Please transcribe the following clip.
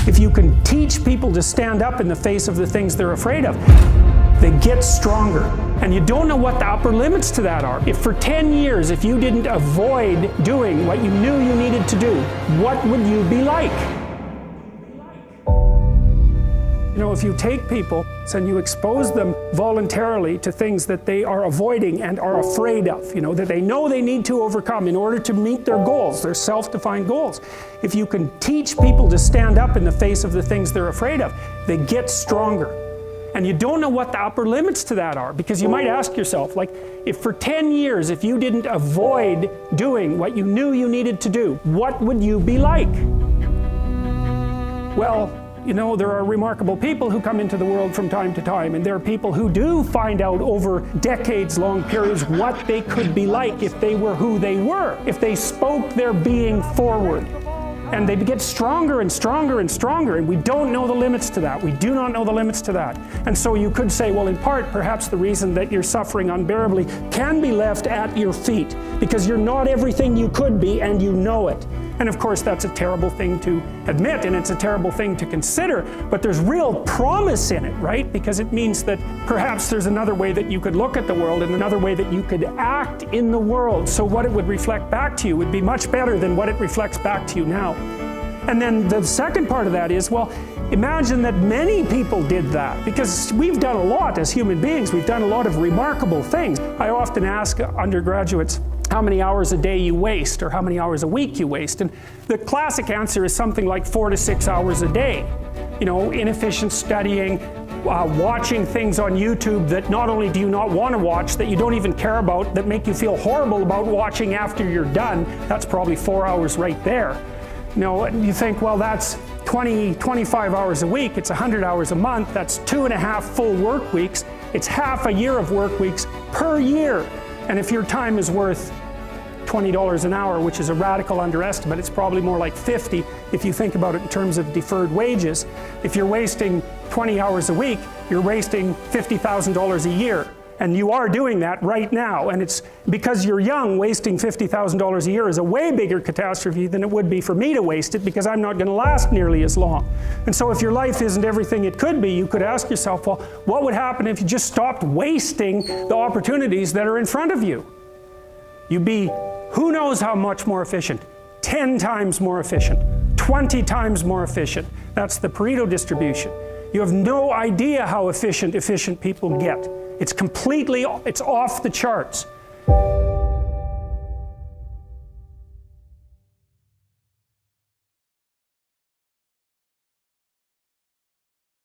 If you can teach people to stand up in the face of the things they're afraid of, they get stronger. And you don't know what the upper limits to that are. If for 10 years, if you didn't avoid doing what you knew you needed to do, what would you be like? You know, if you take people and you expose them voluntarily to things that they are avoiding and are afraid of, you know, that they know they need to overcome in order to meet their goals, their self-defined goals. If you can teach people to stand up in the face of the things they're afraid of, they get stronger. And you don't know what the upper limits to that are, because you might ask yourself, like, if for 10 years, if you didn't avoid doing what you knew you needed to do, what would you be like? Well, you know, there are remarkable people who come into the world from time to time, and there are people who do find out over decades-long periods what they could be like if they were who they were, if they spoke their being forward. And they get stronger and stronger and stronger, and we don't know the limits to that. We do not know the limits to that. And so you could say, well, in part, perhaps the reason that you're suffering unbearably can be left at your feet, because you're not everything you could be, and you know it. And of course, that's a terrible thing to admit, and it's a terrible thing to consider, but there's real promise in it, right? Because it means that perhaps there's another way that you could look at the world and another way that you could act in the world. So what it would reflect back to you would be much better than what it reflects back to you now. And then the second part of that is, well, imagine that many people did that, because we've done a lot as human beings. We've done a lot of remarkable things. I often ask undergraduates how many hours a day you waste, or how many hours a week you waste. And the classic answer is something like 4 to 6 hours a day. You know, inefficient studying, watching things on YouTube that not only do you not want to watch, that you don't even care about, that make you feel horrible about watching after you're done. That's probably 4 hours right there. You know, you think, well, that's 25 hours a week, it's 100 hours a month, that's 2.5 full work weeks, it's half a year of work weeks per year. And if your time is worth $20 an hour, which is a radical underestimate, it's probably more like 50 if you think about it in terms of deferred wages. If you're wasting 20 hours a week, you're wasting $50,000 a year. And you are doing that right now. And it's because you're young, wasting $50,000 a year is a way bigger catastrophe than it would be for me to waste it, because I'm not going to last nearly as long. And so if your life isn't everything it could be, you could ask yourself, well, what would happen if you just stopped wasting the opportunities that are in front of you? You'd be who knows how much more efficient, 10 times more efficient, 20 times more efficient. That's the Pareto distribution. You have no idea how efficient people get. It's off the charts.